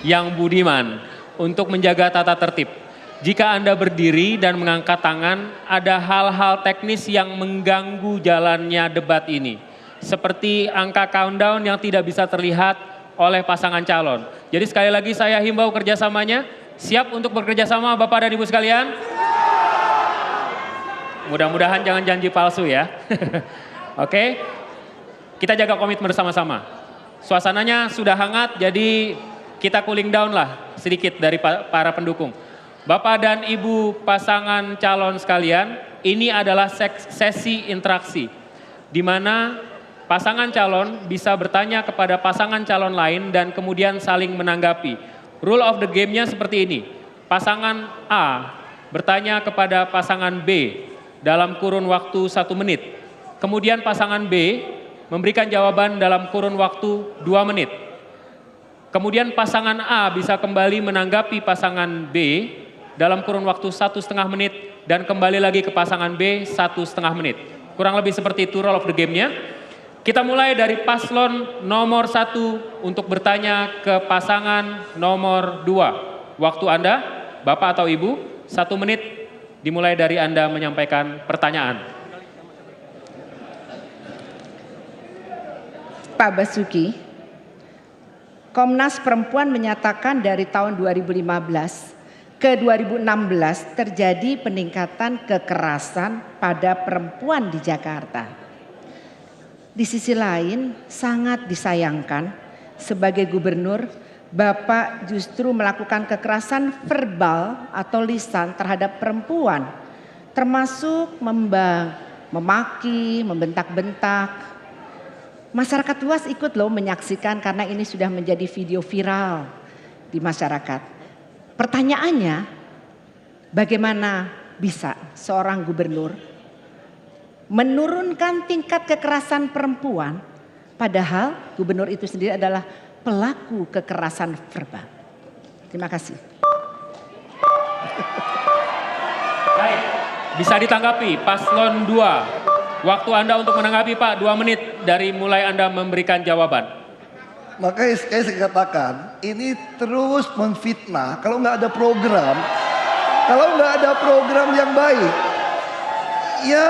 yang budiman untuk menjaga tata tertib. Jika Anda berdiri dan mengangkat tangan, ada hal-hal teknis yang mengganggu jalannya debat ini. Seperti angka countdown yang tidak bisa terlihat oleh pasangan calon. Jadi sekali lagi saya himbau kerjasamanya. Siap untuk bekerja sama Bapak dan Ibu sekalian? Mudah-mudahan jangan janji palsu ya. Oke, kita jaga komitmen bersama-sama. Suasananya sudah hangat, jadi kita cooling down lah sedikit dari para pendukung. Bapak dan Ibu pasangan calon sekalian, ini adalah sesi interaksi, di mana pasangan calon bisa bertanya kepada pasangan calon lain dan kemudian saling menanggapi. Rule of the game-nya seperti ini, pasangan A bertanya kepada pasangan B dalam kurun waktu 1 menit. Kemudian pasangan B memberikan jawaban dalam kurun waktu 2 menit. Kemudian pasangan A bisa kembali menanggapi pasangan B dalam kurun waktu 1,5 menit dan kembali lagi ke pasangan B 1,5 menit. Kurang lebih seperti itu rule of the game-nya. Kita mulai dari paslon nomor 1 untuk bertanya ke pasangan nomor 2. Waktu Anda, Bapak atau Ibu, 1 menit dimulai dari Anda menyampaikan pertanyaan. Pak Basuki, Komnas Perempuan menyatakan dari tahun 2015 ke 2016 terjadi peningkatan kekerasan pada perempuan di Jakarta. Di sisi lain sangat disayangkan sebagai gubernur Bapak justru melakukan kekerasan verbal atau lisan terhadap perempuan, termasuk memaki, membentak-bentak. Masyarakat luas ikut loh menyaksikan karena ini sudah menjadi video viral di masyarakat. Pertanyaannya, bagaimana bisa seorang gubernur menurunkan tingkat kekerasan perempuan padahal gubernur itu sendiri adalah pelaku kekerasan verbal? Terima kasih. Baik, bisa ditanggapi paslon 2. Waktu Anda untuk menanggapi Pak 2 menit dari mulai Anda memberikan jawaban. Makanya saya katakan ini terus menfitnah kalau nggak ada program yang baik, ya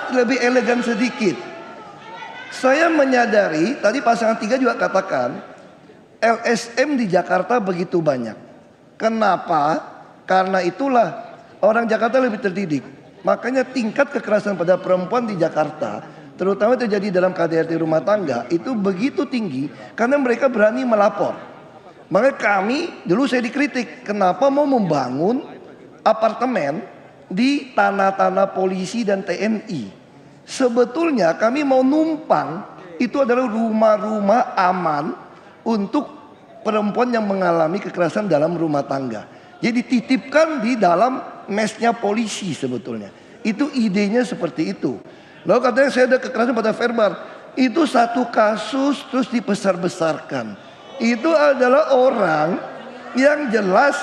lebih elegan sedikit. Saya menyadari tadi pasangan 3 juga katakan LSM di Jakarta begitu banyak. Kenapa? Karena itulah orang Jakarta lebih terdidik. Makanya tingkat kekerasan pada perempuan di Jakarta, terutama terjadi dalam KDRT rumah tangga, itu begitu tinggi karena mereka berani melapor. Makanya kami, dulu saya dikritik, kenapa mau membangun apartemen di tanah-tanah polisi dan TNI. Sebetulnya kami mau numpang, itu adalah rumah-rumah aman untuk perempuan yang mengalami kekerasan dalam rumah tangga. Jadi dititipkan di dalam mesnya polisi sebetulnya. Itu idenya seperti itu. Lalu katanya saya ada kekerasan pada verbal. Itu satu kasus terus dibesar-besarkan. Itu adalah orang yang jelas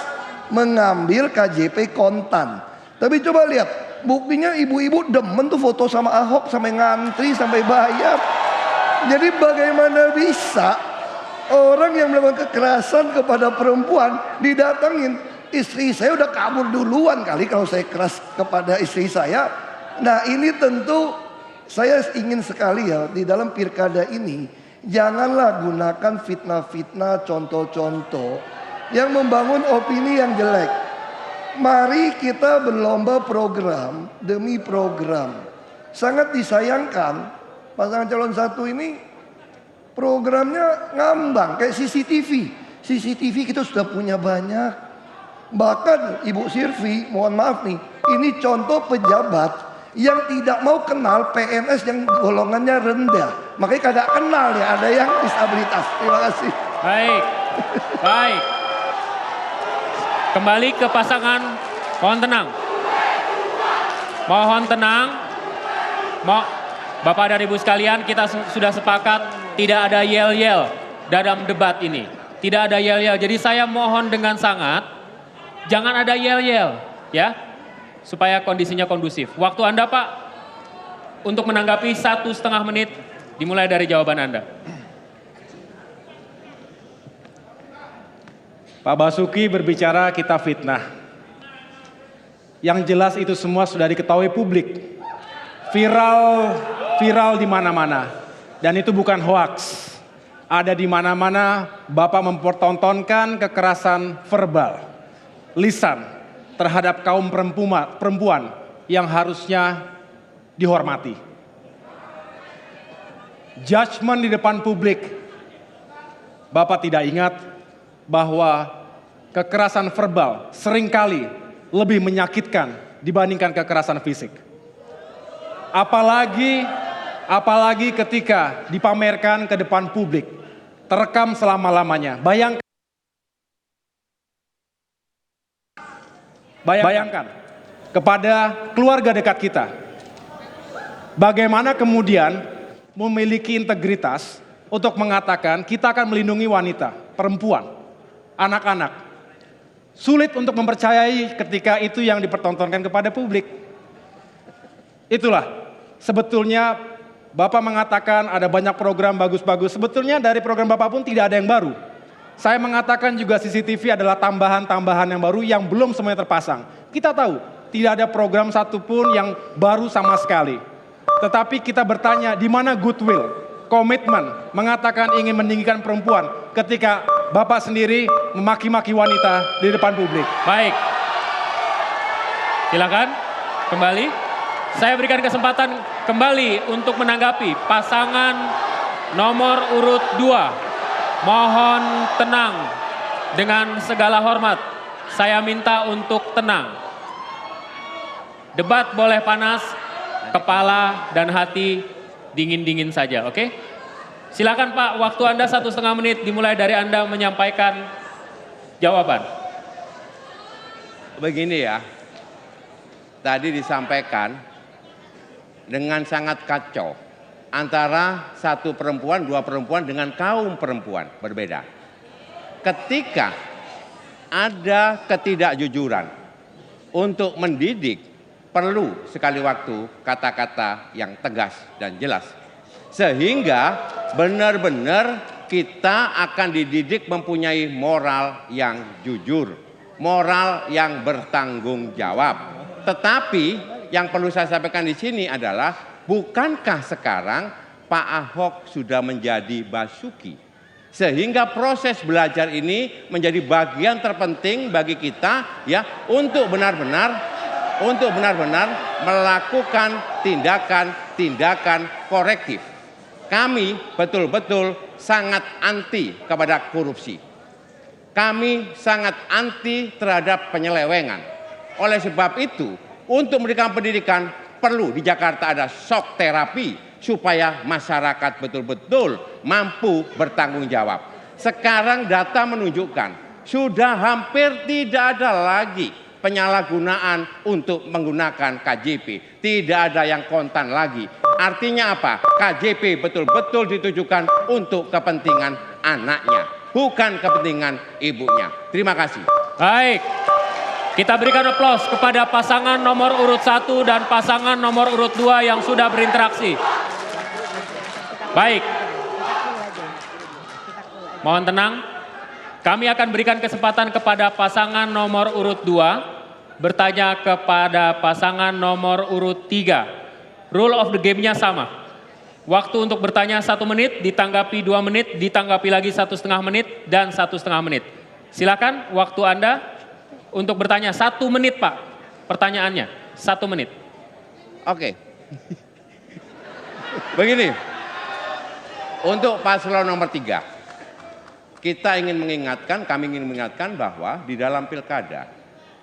mengambil KJP kontan. Tapi coba lihat, buktinya ibu-ibu demen tuh foto sama Ahok sampai ngantri sampai bayar. Jadi bagaimana bisa orang yang melakukan kekerasan kepada perempuan didatangin? Istri saya udah kabur duluan kali kalau saya keras kepada istri saya. Nah ini tentu saya ingin sekali ya di dalam pilkada ini janganlah gunakan fitnah-fitnah, contoh-contoh yang membangun opini yang jelek. Mari kita berlomba program demi program. Sangat disayangkan pasangan calon 1 ini programnya ngambang kayak CCTV. CCTV kita sudah punya banyak. Bahkan Ibu Sirvi, mohon maaf nih, ini contoh pejabat yang tidak mau kenal PNS yang golongannya rendah. Makanya kagak kenal ya, ada yang disabilitas. Terima kasih. Baik, baik. Kembali ke pasangan, mohon tenang. Mohon tenang. Bapak dan Ibu sekalian, kita sudah sepakat tidak ada yel-yel dalam debat ini. Tidak ada yel-yel. Jadi saya mohon dengan sangat, jangan ada yel-yel, ya, supaya kondisinya kondusif. Waktu Anda Pak, untuk menanggapi 1,5 menit, dimulai dari jawaban Anda. Pak Basuki berbicara kita fitnah. Yang jelas itu semua sudah diketahui publik. Viral di mana-mana. Dan itu bukan hoaks. Ada di mana-mana Bapak mempertontonkan kekerasan verbal, lisan terhadap kaum perempuan yang harusnya dihormati. Judgment di depan publik. Bapak tidak ingat bahwa kekerasan verbal seringkali lebih menyakitkan dibandingkan kekerasan fisik. Apalagi ketika dipamerkan ke depan publik, terekam selama-lamanya. Bayangkan kepada keluarga dekat kita, bagaimana kemudian memiliki integritas untuk mengatakan kita akan melindungi wanita, perempuan, anak-anak. Sulit untuk mempercayai ketika itu yang dipertontonkan kepada publik. Itulah sebetulnya Bapak mengatakan ada banyak program bagus-bagus. Sebetulnya dari program Bapak pun tidak ada yang baru. Saya mengatakan juga CCTV adalah tambahan-tambahan yang baru yang belum semuanya terpasang. Kita tahu tidak ada program satupun yang baru sama sekali. Tetapi kita bertanya di mana goodwill, komitmen, mengatakan ingin meninggikan perempuan ketika Bapak sendiri memaki-maki wanita di depan publik. Baik. Silakan kembali. Saya berikan kesempatan kembali untuk menanggapi pasangan nomor urut 2. Mohon tenang dengan segala hormat. Saya minta untuk tenang. Debat boleh panas, kepala dan hati dingin-dingin saja, oke? Silakan Pak, waktu Anda 1,5 menit dimulai dari Anda menyampaikan jawaban. Begini ya, tadi disampaikan dengan sangat kacau antara satu perempuan, dua perempuan dengan kaum perempuan berbeda. Ketika ada ketidakjujuran untuk mendidik, perlu sekali waktu kata-kata yang tegas dan jelas. Sehingga benar-benar kita akan dididik mempunyai moral yang jujur, moral yang bertanggung jawab. Tetapi yang perlu saya sampaikan di sini adalah, bukankah sekarang Pak Ahok sudah menjadi Basuki? Sehingga proses belajar ini menjadi bagian terpenting bagi kita ya untuk benar-benar melakukan tindakan korektif. Kami betul-betul sangat anti kepada korupsi. Kami sangat anti terhadap penyelewengan. Oleh sebab itu, untuk memberikan pendidikan perlu di Jakarta ada shock terapi supaya masyarakat betul-betul mampu bertanggung jawab. Sekarang data menunjukkan sudah hampir tidak ada lagi penyalahgunaan untuk menggunakan KJP. Tidak ada yang kontan lagi. Artinya apa? KJP betul-betul ditujukan untuk kepentingan anaknya, bukan kepentingan ibunya. Terima kasih. Baik. Kita berikan aplaus kepada pasangan nomor urut 1 dan pasangan nomor urut 2 yang sudah berinteraksi. Baik. Mohon tenang. Kami akan berikan kesempatan kepada pasangan nomor urut 2 bertanya kepada pasangan nomor urut 3. Rule of the game-nya sama. Waktu untuk bertanya 1 menit, ditanggapi 2 menit, ditanggapi lagi 1,5 menit, dan 1,5 menit. Silakan waktu Anda untuk bertanya 1 menit Pak, pertanyaannya 1 menit. Oke. Begini, untuk paslon nomor 3, kami ingin mengingatkan bahwa di dalam pilkada,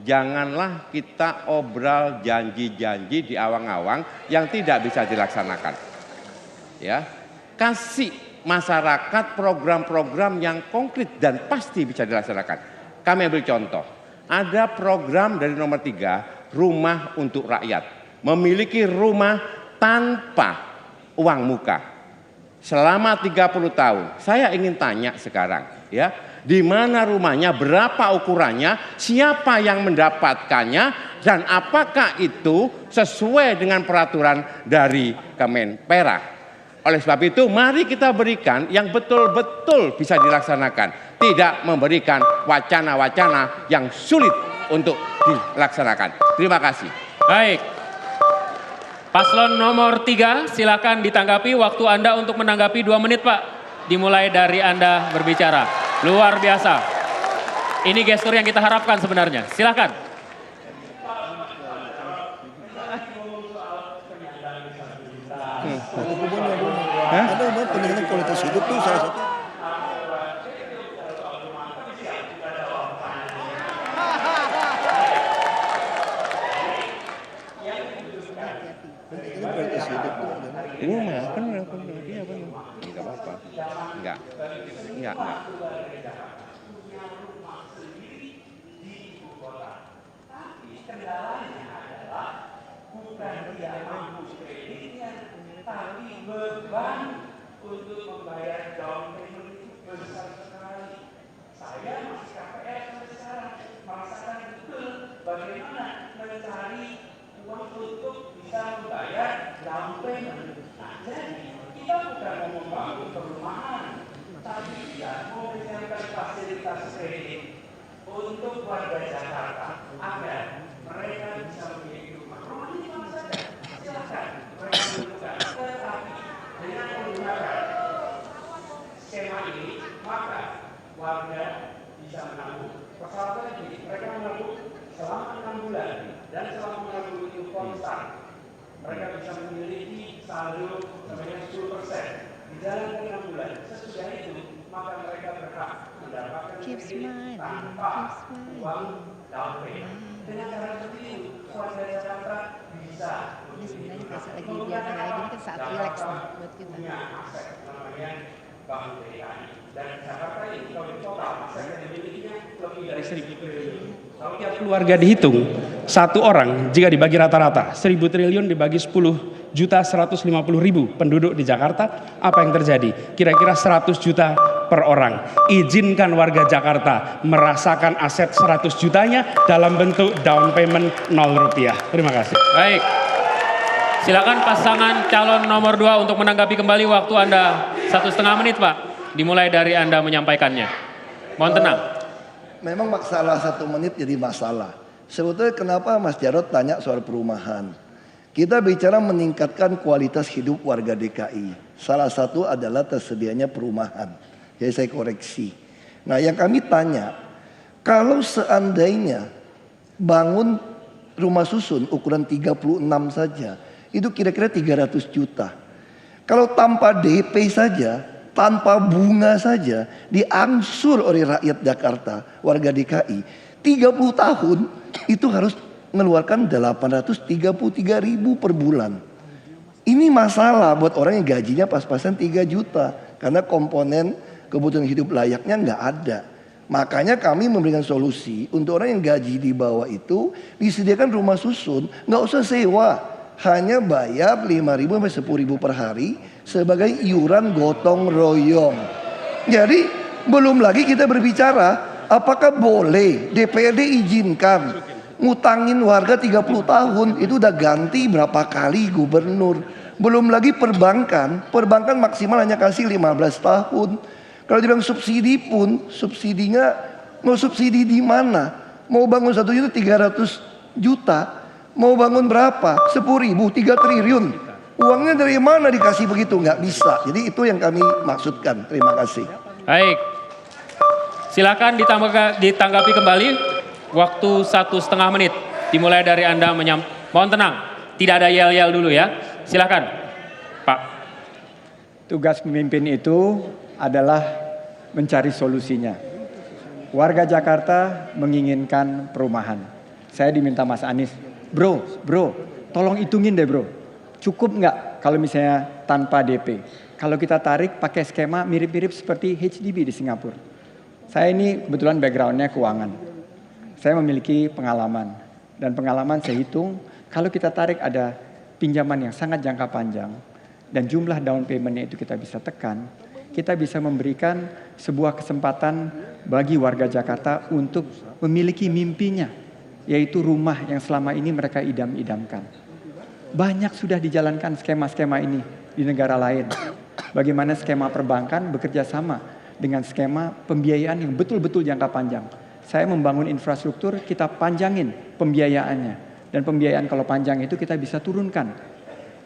janganlah kita obral janji-janji di awang-awang yang tidak bisa dilaksanakan. Ya, kasih masyarakat program-program yang konkret dan pasti bisa dilaksanakan. Kami ambil contoh. Ada program dari nomor 3, rumah untuk rakyat. Memiliki rumah tanpa uang muka. Selama 30 tahun, saya ingin tanya sekarang ya, di mana rumahnya, berapa ukurannya, siapa yang mendapatkannya, dan apakah itu sesuai dengan peraturan dari Kemenpera. Oleh sebab itu, mari kita berikan yang betul-betul bisa dilaksanakan. tidak memberikan wacana-wacana yang sulit untuk dilaksanakan. Terima kasih. Baik. Paslon nomor 3, silakan ditanggapi. Waktu Anda untuk menanggapi 2 menit, Pak. Dimulai dari Anda berbicara. Luar biasa. Ini gestur yang kita harapkan sebenarnya. Silakan. Ada peningkatan kualitas hidup tuh salah satu. Rumah benar, iya benar. Enggak apa-apa. Enggak. Keep smiling, Ini sebenarnya pas lagi biasa kayak gini kan saat relax nih buat kita. Keluarga dihitung, satu orang jika dibagi rata-rata 1.000 triliun dibagi 10.150.000 penduduk di Jakarta, apa yang terjadi? Kira-kira 100 juta per orang. Izinkan warga Jakarta merasakan aset 100 jutanya dalam bentuk down payment 0 rupiah. Terima kasih. Baik. Silakan pasangan calon nomor 2 untuk menanggapi kembali. Waktu Anda 1,5 menit, Pak. Dimulai dari Anda menyampaikannya. Mohon tenang. Memang masalah 1 menit jadi masalah. Sebetulnya kenapa Mas Jarod tanya soal perumahan? Kita bicara meningkatkan kualitas hidup warga DKI. Salah satu adalah tersedianya perumahan. Jadi saya koreksi. Nah yang kami tanya, kalau seandainya bangun rumah susun ukuran 36 saja, itu kira-kira 300 juta. Kalau tanpa DP saja, tanpa bunga saja, diangsur oleh rakyat Jakarta, warga DKI, 30 tahun itu harus mengeluarkan 833.000 per bulan. Ini masalah buat orang yang gajinya pas-pasan 3 juta. Karena komponen kebutuhan hidup layaknya nggak ada. Makanya kami memberikan solusi untuk orang yang gaji di bawah itu disediakan rumah susun, nggak usah sewa, hanya bayar 5.000 sampai 10.000 per hari sebagai iuran gotong royong. Jadi belum lagi kita berbicara apakah boleh DPRD izinkan ngutangin warga 30 tahun, itu udah ganti berapa kali gubernur. Belum lagi perbankan maksimal hanya kasih 15 tahun. Kalau dibilang subsidi pun, subsidinya mau subsidi di mana? Mau bangun 1 juta 300 juta, mau bangun berapa? 10.000, 3 triliun. Uangnya dari mana dikasih begitu? Nggak bisa. Jadi itu yang kami maksudkan. Terima kasih. Baik. Silakan ditanggapi kembali. Waktu 1,5 menit. Dimulai dari Anda mohon tenang. Tidak ada yel-yel dulu ya. Silakan, Pak. Tugas pemimpin itu adalah mencari solusinya. Warga Jakarta menginginkan perumahan. Saya diminta Mas Anies, bro, tolong hitungin deh bro. Cukup nggak kalau misalnya tanpa DP? Kalau kita tarik pakai skema mirip-mirip seperti HDB di Singapura. Saya ini kebetulan backgroundnya keuangan. Saya memiliki pengalaman. Dan pengalaman saya hitung, kalau kita tarik ada pinjaman yang sangat jangka panjang, dan jumlah down payment-nya itu kita bisa tekan, kita bisa memberikan sebuah kesempatan bagi warga Jakarta untuk memiliki mimpinya, yaitu rumah yang selama ini mereka idam-idamkan. Banyak sudah dijalankan skema-skema ini di negara lain. Bagaimana skema perbankan bekerja sama dengan skema pembiayaan yang betul-betul jangka panjang. Saya membangun infrastruktur, kita panjangin pembiayaannya. Dan pembiayaan kalau panjang itu kita bisa turunkan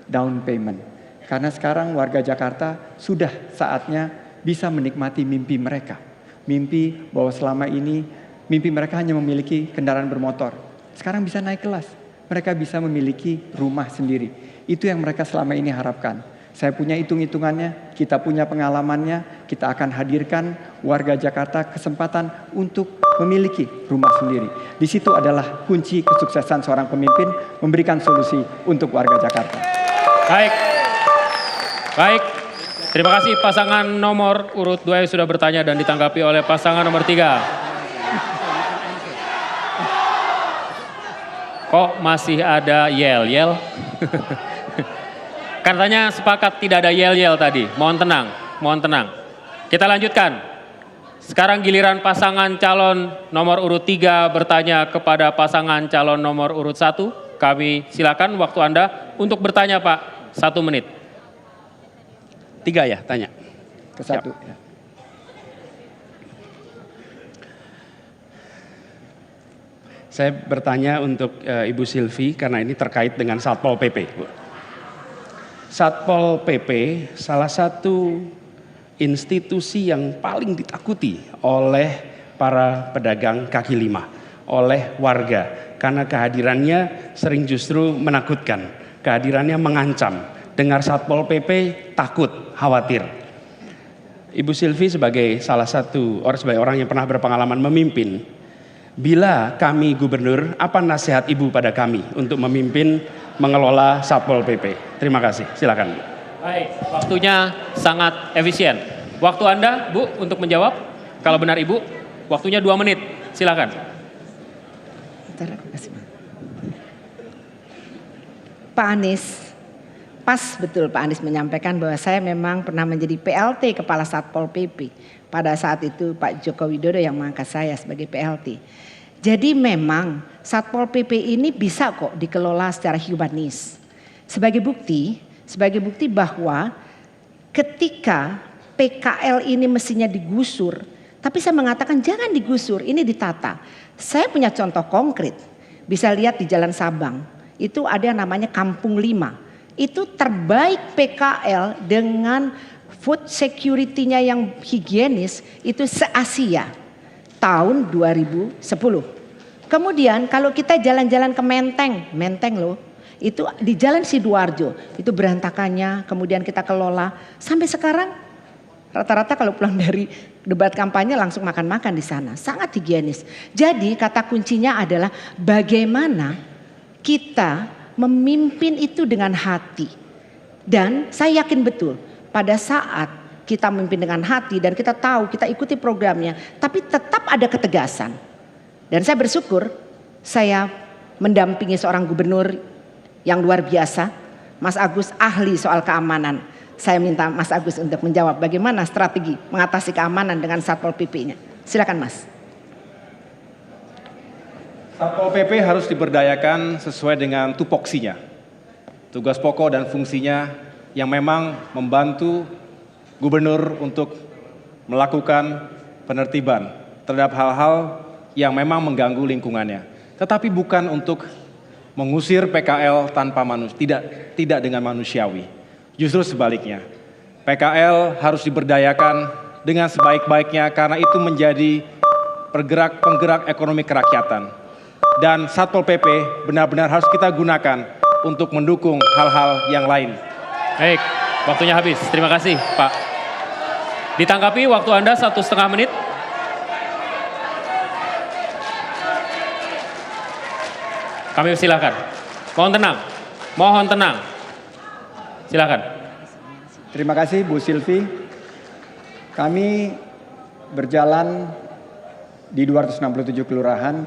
down payment. Karena sekarang warga Jakarta sudah saatnya bisa menikmati mimpi mereka. Mimpi bahwa selama ini mimpi mereka hanya memiliki kendaraan bermotor. Sekarang bisa naik kelas. Mereka bisa memiliki rumah sendiri. Itu yang mereka selama ini harapkan. Saya punya hitung-hitungannya, kita punya pengalamannya, kita akan hadirkan warga Jakarta kesempatan untuk memiliki rumah sendiri. Di situ adalah kunci kesuksesan seorang pemimpin memberikan solusi untuk warga Jakarta. Baik. Terima kasih pasangan nomor urut 2 yang sudah bertanya dan ditanggapi oleh pasangan nomor 3. Kok masih ada yel-yel? Katanya sepakat tidak ada yel-yel tadi. Mohon tenang. Kita lanjutkan. Sekarang giliran pasangan calon nomor urut 3 bertanya kepada pasangan calon nomor urut 1. Kami silakan waktu Anda untuk bertanya Pak. 1 menit. 3 ya, tanya. Ke satu. Saya bertanya untuk Ibu Sylvie karena ini terkait dengan Satpol PP. Bu. Satpol PP salah satu institusi yang paling ditakuti oleh para pedagang kaki lima, oleh warga. Karena kehadirannya sering justru menakutkan, kehadirannya mengancam. Dengar Satpol PP takut, khawatir. Ibu Sylvie sebagai sebagai orang yang pernah berpengalaman memimpin, bila kami gubernur, apa nasihat Ibu pada kami untuk memimpin mengelola Satpol PP? Terima kasih, silakan. Baik, waktunya sangat efisien. Waktu Anda, Bu, untuk menjawab. Kalau benar Ibu, waktunya 2 menit. Silakan. Pak Anies, pas betul Pak Anies menyampaikan bahwa saya memang pernah menjadi PLT Kepala Satpol PP. Pada saat itu Pak Joko Widodo yang mengangkat saya sebagai PLT. Jadi memang Satpol PP ini bisa kok dikelola secara humanis. Sebagai bukti bahwa ketika PKL ini mestinya digusur, tapi saya mengatakan jangan digusur, ini ditata. Saya punya contoh konkret, bisa lihat di Jalan Sabang, itu ada yang namanya Kampung 5. Itu terbaik PKL dengan food security-nya yang higienis itu se-Asia tahun 2010. Kemudian kalau kita jalan-jalan ke Menteng loh, itu di Jalan Sidoarjo, itu berantakannya, kemudian kita kelola. Sampai sekarang rata-rata kalau pulang dari debat kampanye langsung makan-makan di sana, sangat higienis. Jadi kata kuncinya adalah bagaimana kita memimpin itu dengan hati. Dan saya yakin betul pada saat kita memimpin dengan hati dan kita tahu, kita ikuti programnya, tapi tetap ada ketegasan. Dan saya bersyukur saya mendampingi seorang gubernur yang luar biasa, Mas Agus, ahli soal keamanan. Saya minta Mas Agus untuk menjawab bagaimana strategi mengatasi keamanan dengan Satpol PP-nya. Silakan Mas. Satpol PP harus diberdayakan sesuai dengan tupoksinya. Tugas pokok dan fungsinya yang memang membantu gubernur untuk melakukan penertiban terhadap hal-hal yang memang mengganggu lingkungannya. Tetapi bukan untuk mengusir PKL tanpa tidak dengan manusiawi. Justru sebaliknya. PKL harus diberdayakan dengan sebaik-baiknya karena itu menjadi penggerak ekonomi kerakyatan. Dan Satpol PP benar-benar harus kita gunakan untuk mendukung hal-hal yang lain. Baik, waktunya habis. Terima kasih Pak. Ditanggapi waktu Anda 1,5 menit. Kami silakan. Mohon tenang. Silakan. Terima kasih Bu Sylvie. Kami berjalan di 267 kelurahan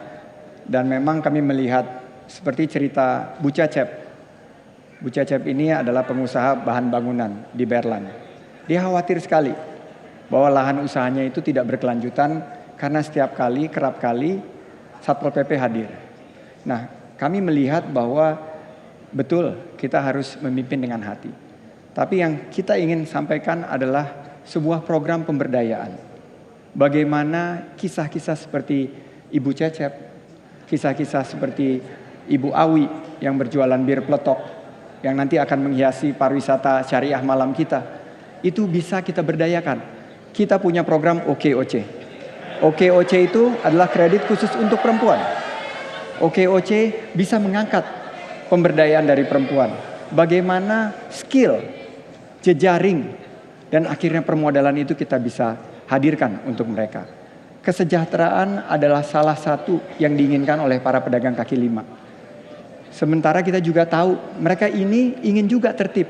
dan memang kami melihat seperti cerita Bu Cecep. Bu Cecep ini adalah pengusaha bahan bangunan di Berlan. Dia khawatir sekali bahwa lahan usahanya itu tidak berkelanjutan karena kerap kali Satpol PP hadir. Nah, kami melihat bahwa betul kita harus memimpin dengan hati. Tapi yang kita ingin sampaikan adalah sebuah program pemberdayaan. Bagaimana kisah-kisah seperti Ibu Cecep, kisah-kisah seperti Ibu Awi yang berjualan bir peletok, yang nanti akan menghiasi pariwisata syariah malam kita, itu bisa kita berdayakan. Kita punya program OKOC. OKOC itu adalah kredit khusus untuk perempuan. OKOC bisa mengangkat pemberdayaan dari perempuan. Bagaimana skill, jejaring, dan akhirnya permodalan itu kita bisa hadirkan untuk mereka. Kesejahteraan adalah salah satu yang diinginkan oleh para pedagang kaki lima. Sementara kita juga tahu mereka ini ingin juga tertib.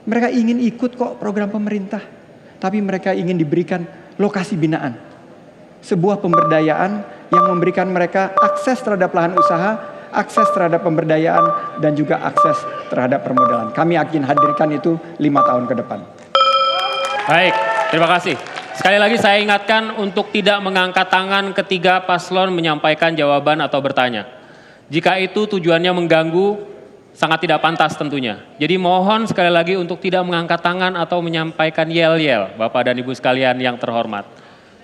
Mereka ingin ikut kok program pemerintah. Tapi mereka ingin diberikan lokasi binaan. Sebuah pemberdayaan yang memberikan mereka akses terhadap lahan usaha, akses terhadap pemberdayaan, dan juga akses terhadap permodalan. Kami akan hadirkan itu 5 tahun ke depan. Baik, terima kasih. Sekali lagi saya ingatkan untuk tidak mengangkat tangan ketika paslon menyampaikan jawaban atau bertanya. Jika itu tujuannya mengganggu, sangat tidak pantas tentunya. Jadi mohon sekali lagi untuk tidak mengangkat tangan atau menyampaikan yel-yel, Bapak dan Ibu sekalian yang terhormat.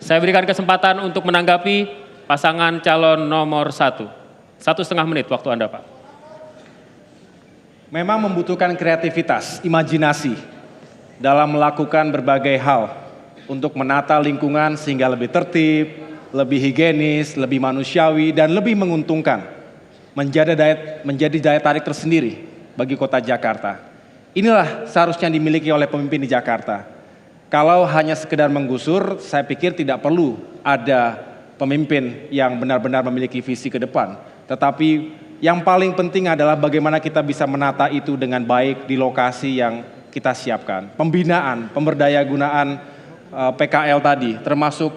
Saya berikan kesempatan untuk menanggapi pasangan calon nomor 1. 1,5 menit waktu Anda, Pak. Memang membutuhkan kreativitas, imajinasi dalam melakukan berbagai hal untuk menata lingkungan sehingga lebih tertib, lebih higienis, lebih manusiawi, dan lebih menguntungkan. Menjadi daya tarik tersendiri bagi kota Jakarta. Inilah seharusnya dimiliki oleh pemimpin di Jakarta. Kalau hanya sekedar menggusur, saya pikir tidak perlu ada pemimpin yang benar-benar memiliki visi ke depan. Tetapi yang paling penting adalah bagaimana kita bisa menata itu dengan baik di lokasi yang kita siapkan. Pembinaan, pemberdayagunaan PKL tadi, termasuk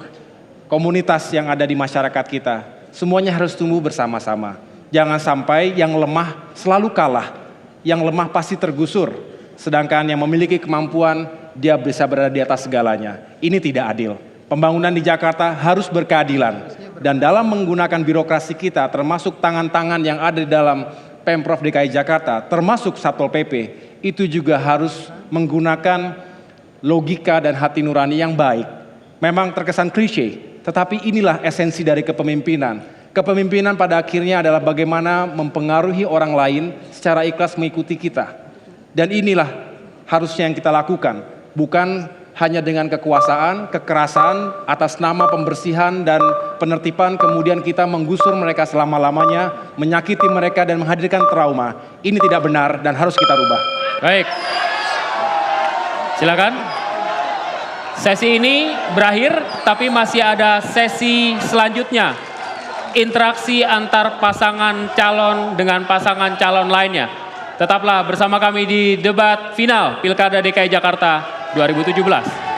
komunitas yang ada di masyarakat kita. Semuanya harus tumbuh bersama-sama. Jangan sampai yang lemah selalu kalah, yang lemah pasti tergusur. Sedangkan yang memiliki kemampuan, dia bisa berada di atas segalanya. Ini tidak adil. Pembangunan di Jakarta harus berkeadilan. Dan dalam menggunakan birokrasi kita, termasuk tangan-tangan yang ada di dalam Pemprov DKI Jakarta, termasuk Satpol PP, itu juga harus menggunakan logika dan hati nurani yang baik. Memang terkesan klise, tetapi inilah esensi dari kepemimpinan. Kepemimpinan pada akhirnya adalah bagaimana mempengaruhi orang lain secara ikhlas mengikuti kita. Dan inilah harusnya yang kita lakukan. Bukan hanya dengan kekuasaan, kekerasan, atas nama pembersihan dan penertiban kemudian kita menggusur mereka selama-lamanya, menyakiti mereka dan menghadirkan trauma. Ini tidak benar dan harus kita rubah. Baik. Silakan. Sesi ini berakhir, tapi masih ada sesi selanjutnya. Interaksi antar pasangan calon dengan pasangan calon lainnya. Tetaplah bersama kami di debat final Pilkada DKI Jakarta 2017.